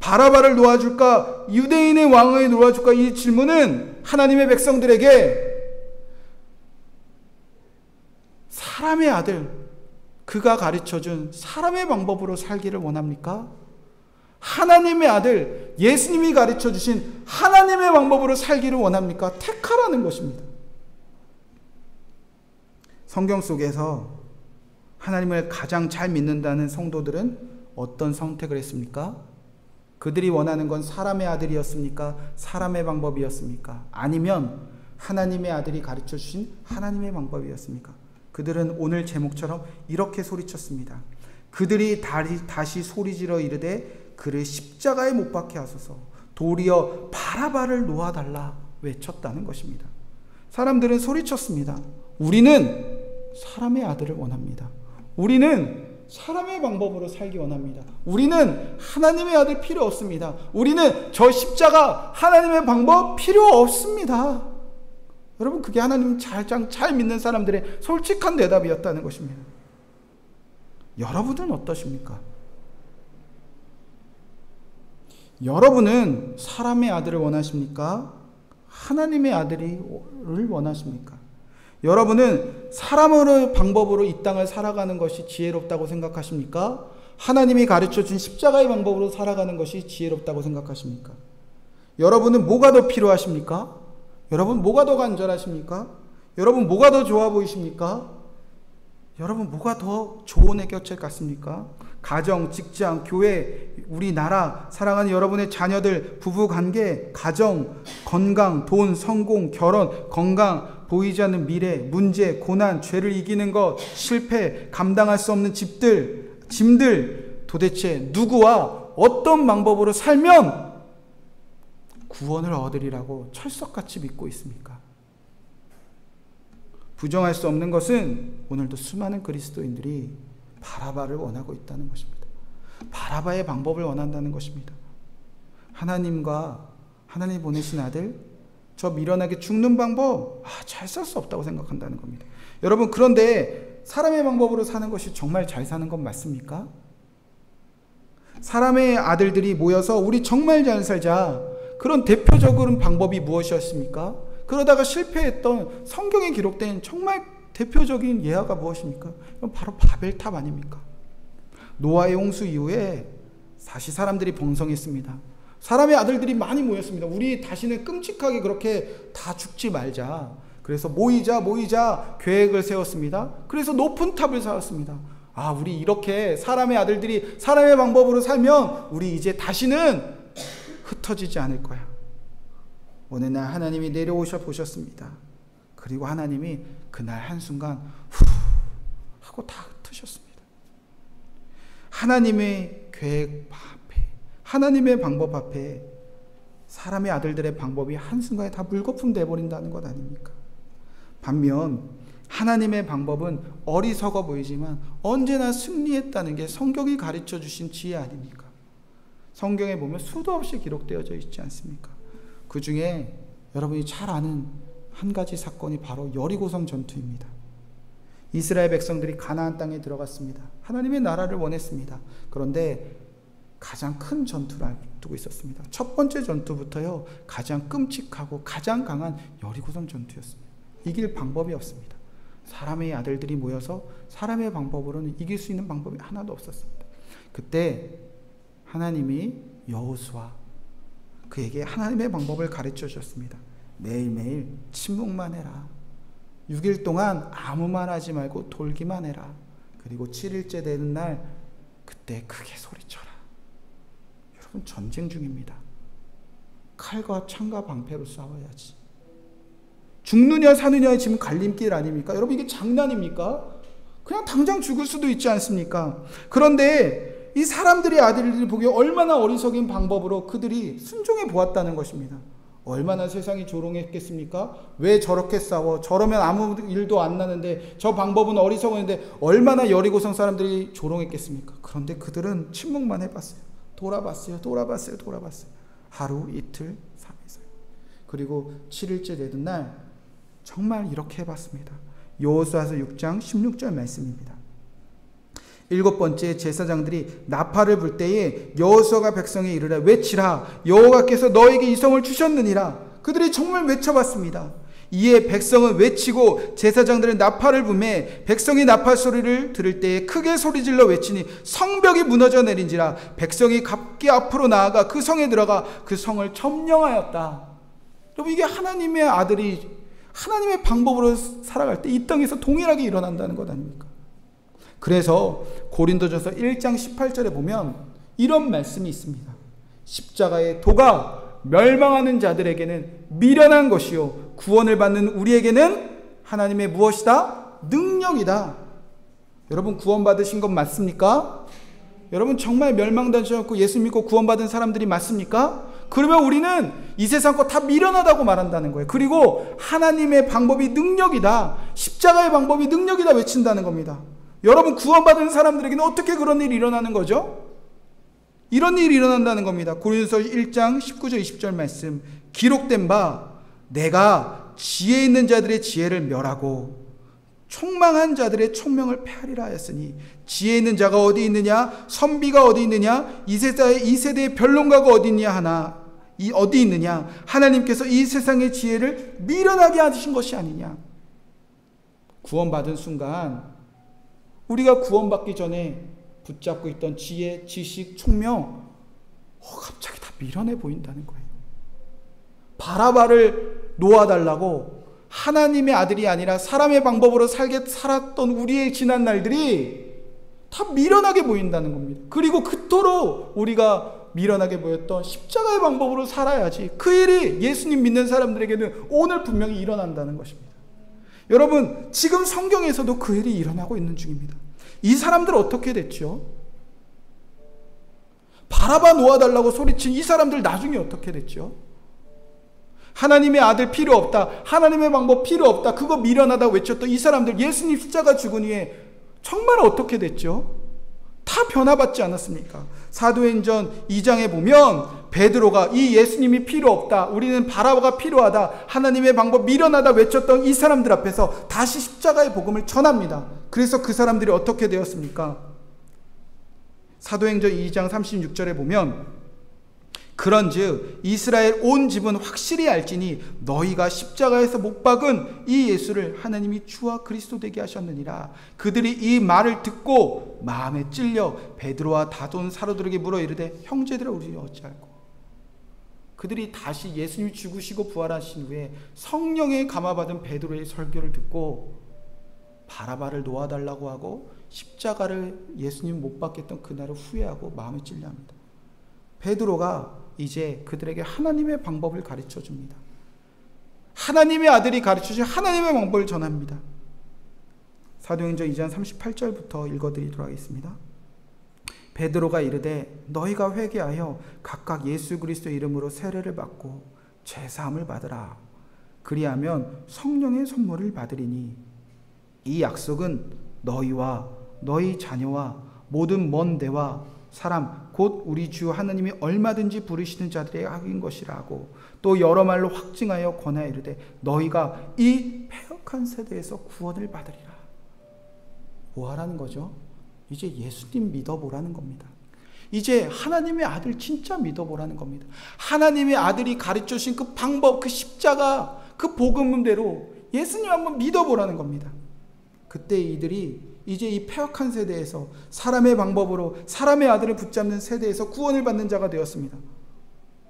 바라바를 놓아줄까? 유대인의 왕을 놓아줄까? 이 질문은 하나님의 백성들에게 사람의 아들, 그가 가르쳐준 사람의 방법으로 살기를 원합니까? 하나님의 아들, 예수님이 가르쳐주신 하나님의 방법으로 살기를 원합니까? 택하라는 것입니다. 성경 속에서 하나님을 가장 잘 믿는다는 성도들은 어떤 선택을 했습니까? 그들이 원하는 건 사람의 아들이었습니까? 사람의 방법이었습니까? 아니면 하나님의 아들이 가르쳐주신 하나님의 방법이었습니까? 그들은 오늘 제목처럼 이렇게 소리쳤습니다. 그들이 다시 소리지러 이르되 그를 십자가에 못 박게 하소서, 도리어 바라바를 놓아달라 외쳤다는 것입니다. 사람들은 소리쳤습니다. 우리는 사람의 아들을 원합니다. 우리는 사람의 방법으로 살기 원합니다. 우리는 하나님의 아들 필요 없습니다. 우리는 저 십자가 하나님의 방법 필요 없습니다. 여러분, 그게 하나님 잘 믿는 사람들의 솔직한 대답이었다는 것입니다. 여러분은 어떠십니까? 여러분은 사람의 아들을 원하십니까? 하나님의 아들을 원하십니까? 여러분은 사람의 방법으로 이 땅을 살아가는 것이 지혜롭다고 생각하십니까? 하나님이 가르쳐준 십자가의 방법으로 살아가는 것이 지혜롭다고 생각하십니까? 여러분은 뭐가 더 필요하십니까? 여러분 뭐가 더 간절하십니까? 여러분 뭐가 더 좋아 보이십니까? 여러분 뭐가 더 좋은 해결책 같습니까? 가정, 직장, 교회, 우리나라, 사랑하는 여러분의 자녀들, 부부관계, 가정, 건강, 돈, 성공, 결혼, 건강, 보이지 않는 미래, 문제, 고난, 죄를 이기는 것, 실패, 감당할 수 없는 짐들, 도대체 누구와 어떤 방법으로 살면 구원을 얻으리라고 철석같이 믿고 있습니까? 부정할 수 없는 것은 오늘도 수많은 그리스도인들이 바라바를 원하고 있다는 것입니다. 바라바의 방법을 원한다는 것입니다. 하나님과 하나님 보내신 아들, 저 미련하게 죽는 방법, 잘 살 수 없다고 생각한다는 겁니다. 여러분, 그런데 사람의 방법으로 사는 것이 정말 잘 사는 건 맞습니까? 사람의 아들들이 모여서 우리 정말 잘 살자, 그런 대표적인 방법이 무엇이었습니까? 그러다가 실패했던 성경에 기록된 정말 대표적인 예화가 무엇입니까? 바로 바벨탑 아닙니까? 노아의 홍수 이후에 다시 사람들이 번성했습니다. 사람의 아들들이 많이 모였습니다. 우리 다시는 끔찍하게 그렇게 다 죽지 말자. 그래서 모이자 계획을 세웠습니다. 그래서 높은 탑을 세웠습니다. 우리 이렇게 사람의 아들들이 사람의 방법으로 살면 우리 이제 다시는 흩어지지 않을 거야. 어느 날 하나님이 내려오셔 보셨습니다. 그리고 하나님이 그날 한순간 후 하고 다 흩으셨습니다. 하나님의 계획 앞에, 하나님의 방법 앞에 사람의 아들들의 방법이 한순간에 다 물거품 돼버린다는 것 아닙니까? 반면 하나님의 방법은 어리석어 보이지만 언제나 승리했다는 게 성경이 가르쳐 주신 지혜 아닙니까? 성경에 보면 수도 없이 기록되어져 있지 않습니까? 그 중에 여러분이 잘 아는 한 가지 사건이 바로 여리고성 전투입니다. 이스라엘 백성들이 가나안 땅에 들어갔습니다. 하나님의 나라를 원했습니다. 그런데 가장 큰 전투를 앞두고 있었습니다. 첫 번째 전투부터요, 가장 끔찍하고 가장 강한 여리고성 전투였습니다. 이길 방법이 없습니다. 사람의 아들들이 모여서 사람의 방법으로는 이길 수 있는 방법이 하나도 없었습니다. 그때 하나님이 여호수아, 그에게 하나님의 방법을 가르쳐 주셨습니다. 매일매일 침묵만 해라. 6일 동안 아무 말 하지 말고 돌기만 해라. 그리고 7일째 되는 날 그때 크게 소리쳐라. 여러분, 전쟁 중입니다. 칼과 창과 방패로 싸워야지. 죽느냐 사느냐의 지금 갈림길 아닙니까? 여러분, 이게 장난입니까? 그냥 당장 죽을 수도 있지 않습니까? 그런데 이 사람들의 아들들이 보기에 얼마나 어리석인 방법으로 그들이 순종해 보았다는 것입니다. 얼마나 세상이 조롱했겠습니까? 왜 저렇게 싸워? 저러면 아무 일도 안 나는데, 저 방법은 어리석었는데 얼마나 여리고성 사람들이 조롱했겠습니까? 그런데 그들은 침묵만 해봤어요. 돌아봤어요. 하루, 이틀, 3일. 그리고 7일째 되던 날 정말 이렇게 해봤습니다. 여호수아서 6장 16절 말씀입니다. 7번째 제사장들이 나팔을 불 때에 여호수아가 백성에 이르라 외치라, 여호와께서 너에게 이 성을 주셨느니라. 그들이 정말 외쳐봤습니다. 이에 백성은 외치고 제사장들은 나팔을 불매 백성이 나팔 소리를 들을 때에 크게 소리질러 외치니 성벽이 무너져 내린지라. 백성이 갑기 앞으로 나아가 그 성에 들어가 그 성을 점령하였다. 여러분, 이게 하나님의 아들이 하나님의 방법으로 살아갈 때 이 땅에서 동일하게 일어난다는 것 아닙니까? 그래서 고린도전서 1장 18절에 보면 이런 말씀이 있습니다. 십자가의 도가 멸망하는 자들에게는 미련한 것이요 구원을 받는 우리에게는 하나님의 무엇이다? 능력이다. 여러분, 구원받으신 것 맞습니까? 여러분, 정말 멸망당하지 않고 예수 믿고 구원받은 사람들이 맞습니까? 그러면 우리는 이 세상 거 다 미련하다고 말한다는 거예요. 그리고 하나님의 방법이 능력이다, 십자가의 방법이 능력이다 외친다는 겁니다. 여러분, 구원받은 사람들에게는 어떻게 그런 일이 일어나는 거죠? 이런 일이 일어난다는 겁니다. 고린도서 1장 19절 20절 말씀, 기록된 바 내가 지혜 있는 자들의 지혜를 멸하고 총망한 자들의 총명을 폐하리라 하였으니, 지혜 있는 자가 어디 있느냐, 선비가 어디 있느냐, 이 세대의 변론가가 어디 있느냐 하나, 어디 있느냐, 하나님께서 이 세상의 지혜를 미련하게 하신 것이 아니냐. 구원받은 순간 우리가 구원받기 전에 붙잡고 있던 지혜, 지식, 총명 갑자기 다 미련해 보인다는 거예요. 바라바를 놓아달라고 하나님의 아들이 아니라 사람의 방법으로 살았던 우리의 지난 날들이 다 미련하게 보인다는 겁니다. 그리고 그토록 우리가 미련하게 보였던 십자가의 방법으로 살아야지, 그 일이 예수님 믿는 사람들에게는 오늘 분명히 일어난다는 것입니다. 여러분, 지금 성경에서도 그 일이 일어나고 있는 중입니다. 이 사람들 어떻게 됐죠? 바라바 놓아달라고 소리친 이 사람들 나중에 어떻게 됐죠? 하나님의 아들 필요 없다, 하나님의 방법 필요 없다, 그거 미련하다고 외쳤던 이 사람들, 예수님 십자가 죽은 후에 정말 어떻게 됐죠? 다 변화받지 않았습니까? 사도행전 2장에 보면 베드로가 이 예수님이 필요 없다, 우리는 바라바가 필요하다, 하나님의 방법 미련하다 외쳤던 이 사람들 앞에서 다시 십자가의 복음을 전합니다. 그래서 그 사람들이 어떻게 되었습니까? 사도행전 2장 36절에 보면 그런즉 이스라엘 온 집은 확실히 알지니 너희가 십자가에서 못 박은 이 예수를 하나님이 주와 그리스도 되게 하셨느니라. 그들이 이 말을 듣고 마음에 찔려 베드로와 다돈 사도들에게 물어 이르되 형제들아, 우리 어찌할꼬. 그들이 다시 예수님이 죽으시고 부활하신 후에 성령에 감화받은 베드로의 설교를 듣고 바라바를 놓아달라고 하고 십자가를 예수님 못 박겠던 그날을 후회하고 마음에 찔려 합니다. 베드로가 이제 그들에게 하나님의 방법을 가르쳐 줍니다. 하나님의 아들이 가르쳐주신 하나님의 방법을 전합니다. 사도행전 2장 38절부터 읽어드리도록 하겠습니다. 베드로가 이르되 너희가 회개하여 각각 예수 그리스도의 이름으로 세례를 받고 죄사함을 받으라. 그리하면 성령의 선물을 받으리니 이 약속은 너희와 너희 자녀와 모든 먼 데와 사람 곧 우리 주 하나님이 얼마든지 부르시는 자들의 악인 것이라고 또 여러 말로 확증하여 권하여 이르되 너희가 이 패역한 세대에서 구원을 받으리라. 뭐 하라는 거죠? 이제 예수님 믿어보라는 겁니다. 이제 하나님의 아들 진짜 믿어보라는 겁니다. 하나님의 아들이 가르쳐 주신 그 방법, 그 십자가, 그 복음대로 예수님 한번 믿어보라는 겁니다. 그때 이들이 이제 이 패역한 세대에서 사람의 방법으로 사람의 아들을 붙잡는 세대에서 구원을 받는 자가 되었습니다.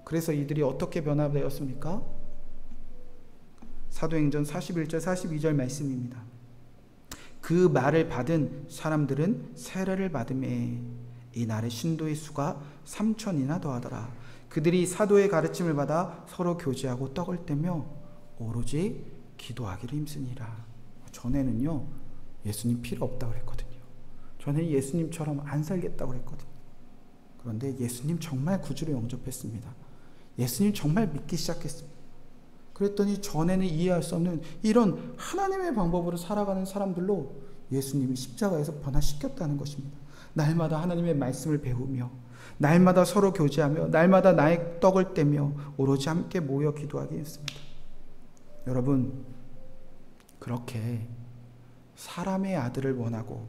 그래서 이들이 어떻게 변화되었습니까? 사도행전 41절 42절 말씀입니다. 그 말을 받은 사람들은 세례를 받음에 이날의 신도의 수가 3,000이나 더하더라. 그들이 사도의 가르침을 받아 서로 교제하고 떡을 떼며 오로지 기도하기를 힘쓰니라. 전에는요 예수님 필요 없다고 그랬거든요. 전에 예수님처럼 안 살겠다고 그랬거든요. 그런데 예수님 정말 구주로 영접했습니다. 예수님 정말 믿기 시작했습니다. 그랬더니 전에는 이해할 수 없는 이런 하나님의 방법으로 살아가는 사람들로 예수님이 십자가에서 변화시켰다는 것입니다. 날마다 하나님의 말씀을 배우며 날마다 서로 교제하며 날마다 나의 떡을 떼며 오로지 함께 모여 기도하게 했습니다. 여러분, 그렇게 사람의 아들을 원하고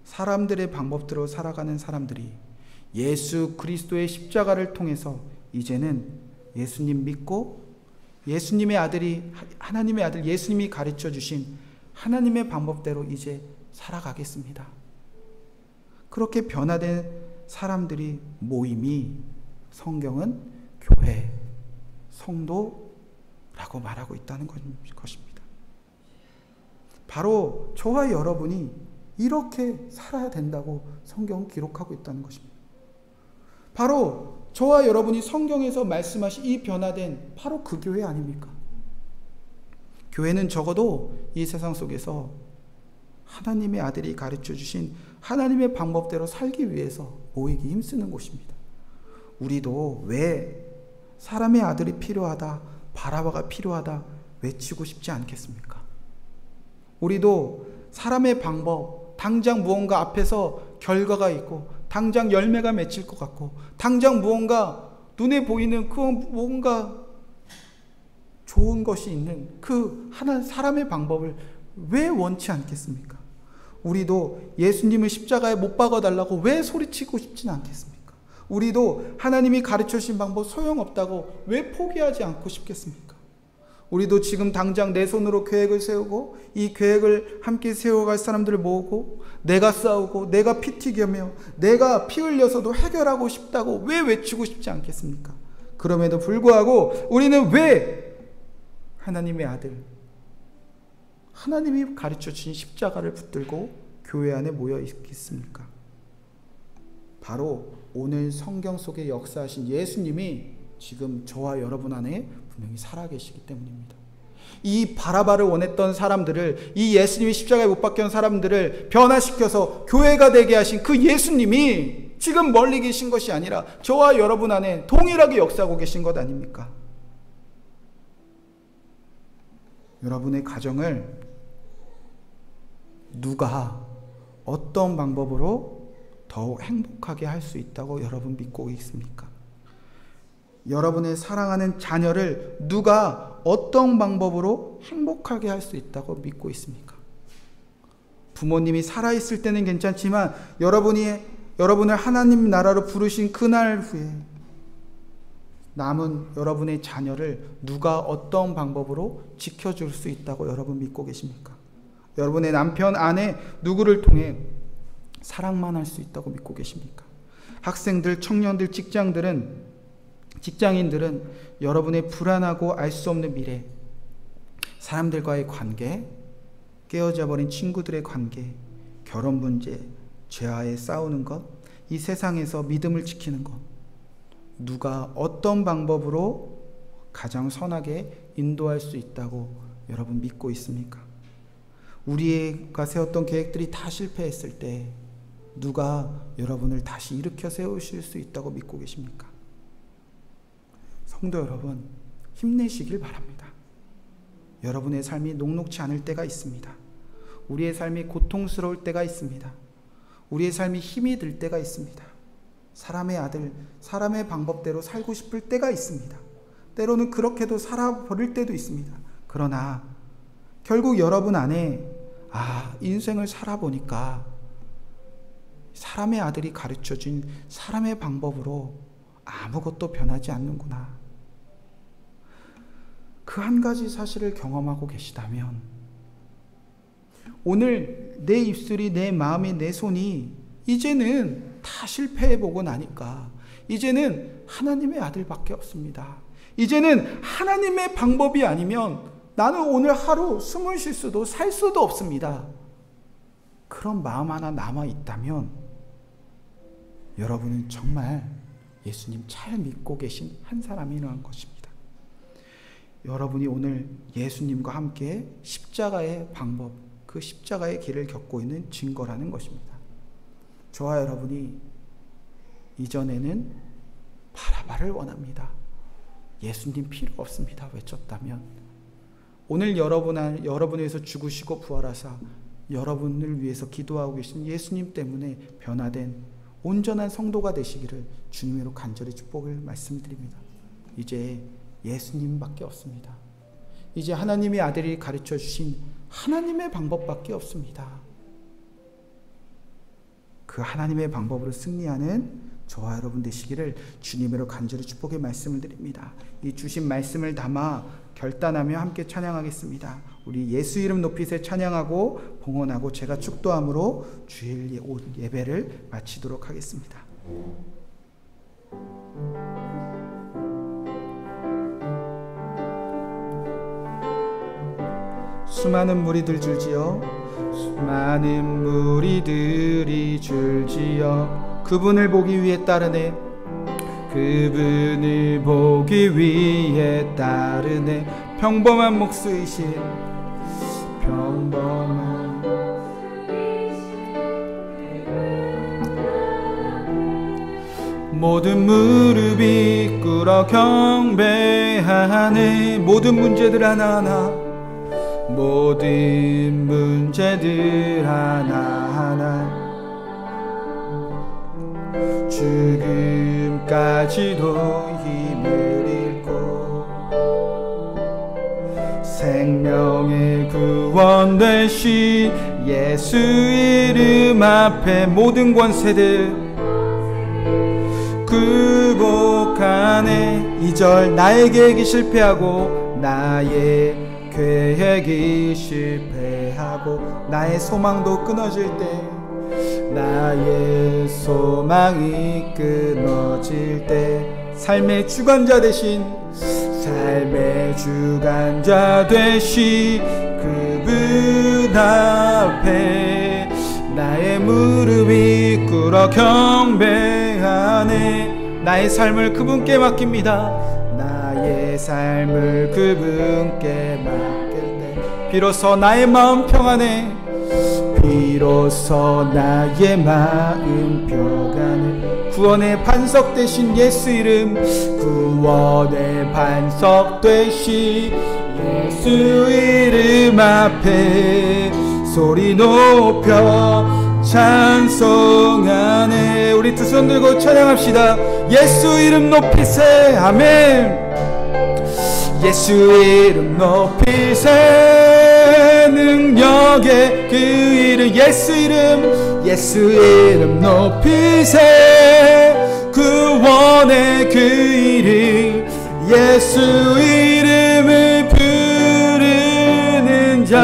사람들의 방법대로 살아가는 사람들이 예수 그리스도의 십자가를 통해서 이제는 예수님 믿고 예수님의 아들이 하나님의 아들 예수님이 가르쳐 주신 하나님의 방법대로 이제 살아가겠습니다. 그렇게 변화된 사람들이 모임이 성경은 교회, 성도라고 말하고 있다는 것입니다. 바로 저와 여러분이 이렇게 살아야 된다고 성경은 기록하고 있다는 것입니다. 바로 저와 여러분이 성경에서 말씀하신 이 변화된 바로 그 교회 아닙니까? 교회는 적어도 이 세상 속에서 하나님의 아들이 가르쳐 주신 하나님의 방법대로 살기 위해서 모이기 힘쓰는 곳입니다. 우리도 왜 사람의 아들이 필요하다, 바라바가 필요하다 외치고 싶지 않겠습니까? 우리도 사람의 방법, 당장 무언가 앞에서 결과가 있고 당장 열매가 맺힐 것 같고 당장 무언가 눈에 보이는 그 뭔가 좋은 것이 있는 그 하나 사람의 방법을 왜 원치 않겠습니까? 우리도 예수님을 십자가에 못 박아달라고 왜 소리치고 싶지는 않겠습니까? 우리도 하나님이 가르쳐 주신 방법 소용없다고 왜 포기하지 않고 싶겠습니까? 우리도 지금 당장 내 손으로 계획을 세우고 이 계획을 함께 세워갈 사람들을 모으고 내가 싸우고 내가 피 튀기며 내가 피 흘려서도 해결하고 싶다고 왜 외치고 싶지 않겠습니까? 그럼에도 불구하고 우리는 왜 하나님의 아들 하나님이 가르쳐 주신 십자가를 붙들고 교회 안에 모여 있겠습니까? 바로 오늘 성경 속에 역사하신 예수님이 지금 저와 여러분 안에 분명히 살아계시기 때문입니다. 이 바라바를 원했던 사람들을 이 예수님이 십자가에 못 박혀온 사람들을 변화시켜서 교회가 되게 하신 그 예수님이 지금 멀리 계신 것이 아니라 저와 여러분 안에 동일하게 역사하고 계신 것 아닙니까? 여러분의 가정을 누가 어떤 방법으로 더욱 행복하게 할 수 있다고 여러분 믿고 있습니까? 여러분의 사랑하는 자녀를 누가 어떤 방법으로 행복하게 할 수 있다고 믿고 있습니까? 부모님이 살아있을 때는 괜찮지만 여러분을 하나님 나라로 부르신 그날 후에 남은 여러분의 자녀를 누가 어떤 방법으로 지켜줄 수 있다고 여러분 믿고 계십니까? 여러분의 남편, 아내 누구를 통해 사랑만 할 수 있다고 믿고 계십니까? 학생들, 청년들, 직장인들은 여러분의 불안하고 알 수 없는 미래, 사람들과의 관계, 깨어져 버린 친구들의 관계, 결혼 문제, 죄와의 싸우는 것, 이 세상에서 믿음을 지키는 것, 누가 어떤 방법으로 가장 선하게 인도할 수 있다고 여러분 믿고 있습니까? 우리가 세웠던 계획들이 다 실패했을 때 누가 여러분을 다시 일으켜 세우실 수 있다고 믿고 계십니까? 성도 여러분, 힘내시길 바랍니다. 여러분의 삶이 녹록지 않을 때가 있습니다. 우리의 삶이 고통스러울 때가 있습니다. 우리의 삶이 힘이 들 때가 있습니다. 사람의 아들, 사람의 방법대로 살고 싶을 때가 있습니다. 때로는 그렇게도 살아버릴 때도 있습니다. 그러나 결국 여러분 안에 인생을 살아보니까 사람의 아들이 가르쳐준 사람의 방법으로 아무것도 변하지 않는구나. 그 한 가지 사실을 경험하고 계시다면 오늘 내 입술이, 내 마음이, 내 손이 이제는 다 실패해보고 나니까 이제는 하나님의 아들밖에 없습니다. 이제는 하나님의 방법이 아니면 나는 오늘 하루 숨을 쉴 수도 살 수도 없습니다. 그런 마음 하나 남아있다면 여러분은 정말 예수님 잘 믿고 계신 한 사람이라는 것입니다. 여러분이 오늘 예수님과 함께 십자가의 방법, 그 십자가의 길을 겪고 있는 증거라는 것입니다. 저와 여러분이 이전에는 바라바를 원합니다. 예수님 필요 없습니다 외쳤다면 오늘 여러분을 위해서 죽으시고 부활하사 여러분을 위해서 기도하고 계신 예수님 때문에 변화된 온전한 성도가 되시기를 주님으로 간절히 축복을 말씀드립니다. 이제 예수님밖에 없습니다. 이제 하나님의 아들이 가르쳐 주신 하나님의 방법밖에 없습니다. 그 하나님의 방법으로 승리하는 저와 여러분 되시기를 주님으로 간절히 축복의 말씀을 드립니다. 이 주신 말씀을 담아 결단하며 함께 찬양하겠습니다. 우리 예수 이름 높이세 찬양하고 봉헌하고 제가 축도함으로 주일 예배를 마치도록 하겠습니다. 수많은 무리들 줄지어 수많은 무리들이 줄지어 그분을 보기 위해 따르네 그분을 보기 위해 따르네 평범한 목수이신 평범한 모든 무릎이 꿇어 경배하네 모든 문제들 하나하나 모든 문제들 하나하나 죽음까지도 힘을 잃고 생명의 구원 되신 예수 이름 앞에 모든 권세들 굴복하네 2절 나의 계획이 실패하고 나의 계획이 실패하고 나의 소망도 끊어질 때 나의 소망이 끊어질 때 삶의 주관자 되신 그분 앞에 나의 무릎이 꿇어 경배하네 나의 삶을 그분께 맡깁니다. 나의 삶을 그분께 맡길 때 비로소 나의 마음 평안해 비로소 나의 마음 평안해 구원의 반석 되신 예수 이름 구원의 반석 되신 예수 이름 앞에 소리 높여 찬송하네 우리 두 손 들고 찬양합시다. 예수 이름 높이세 아멘 예수 이름 높이세 능력의 그 이름 예수 이름 높이세 구원의 그 이름 예수 이름을 부르는 자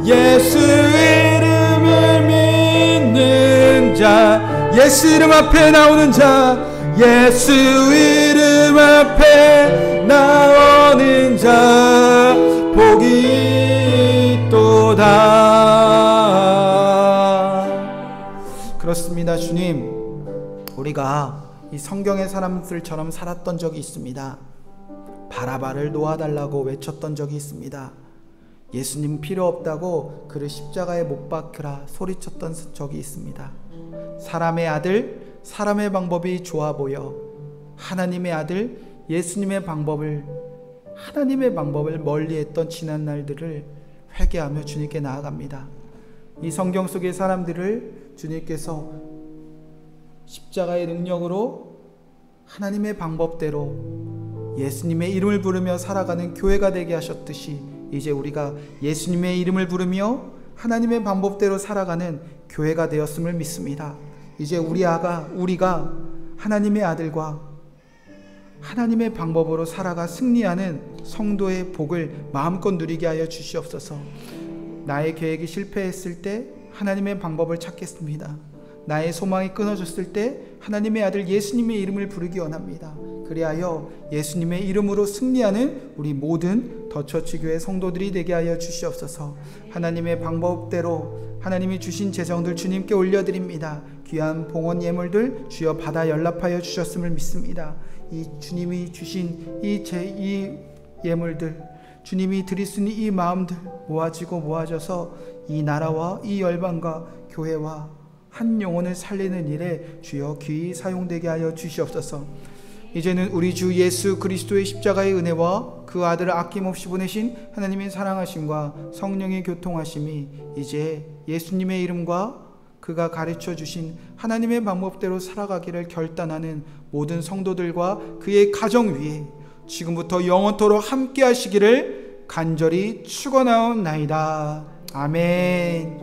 예수 이름을 믿는 자 예수 이름 앞에 나오는 자 예수 이름 앞에 나오는 자 복이 있도다. 그렇습니다. 주님 우리가 이 성경의 사람들처럼 살았던 적이 있습니다. 바라바를 놓아달라고 외쳤던 적이 있습니다. 예수님 필요 없다고 그를 십자가에 못 박으라 소리쳤던 적이 있습니다. 사람의 아들 사람의 방법이 좋아 보여 하나님의 아들 예수님의 방법을 하나님의 방법을 멀리했던 지난 날들을 회개하며 주님께 나아갑니다. 이 성경 속의 사람들을 주님께서 십자가의 능력으로 하나님의 방법대로 예수님의 이름을 부르며 살아가는 교회가 되게 하셨듯이 이제 우리가 예수님의 이름을 부르며 하나님의 방법대로 살아가는 교회가 되었음을 믿습니다. 이제 우리가 하나님의 아들과 하나님의 방법으로 살아가 승리하는 성도의 복을 마음껏 누리게 하여 주시옵소서. 나의 계획이 실패했을 때 하나님의 방법을 찾겠습니다. 나의 소망이 끊어졌을 때 하나님의 아들 예수님의 이름을 부르기 원합니다. 그리하여 예수님의 이름으로 승리하는 우리 모든 더처치교회 성도들이 되게 하여 주시옵소서. 하나님의 방법대로 하나님이 주신 재정들 주님께 올려드립니다. 귀한 봉헌 예물들 주여 받아 연락하여 주셨음을 믿습니다. 이 주님이 주신 이 예물들, 주님이 드릴 수 있는 이 마음들 모아져서 이 나라와 이 열방과 교회와 한 영혼을 살리는 일에 주여 귀히 사용되게 하여 주시옵소서. 이제는 우리 주 예수 그리스도의 십자가의 은혜와 그 아들을 아낌없이 보내신 하나님의 사랑하심과 성령의 교통하심이 이제 예수님의 이름과 그가 가르쳐 주신 하나님의 방법대로 살아가기를 결단하는 모든 성도들과 그의 가정 위에 지금부터 영원토록 함께 하시기를 간절히 축원하옵나이다. 아멘.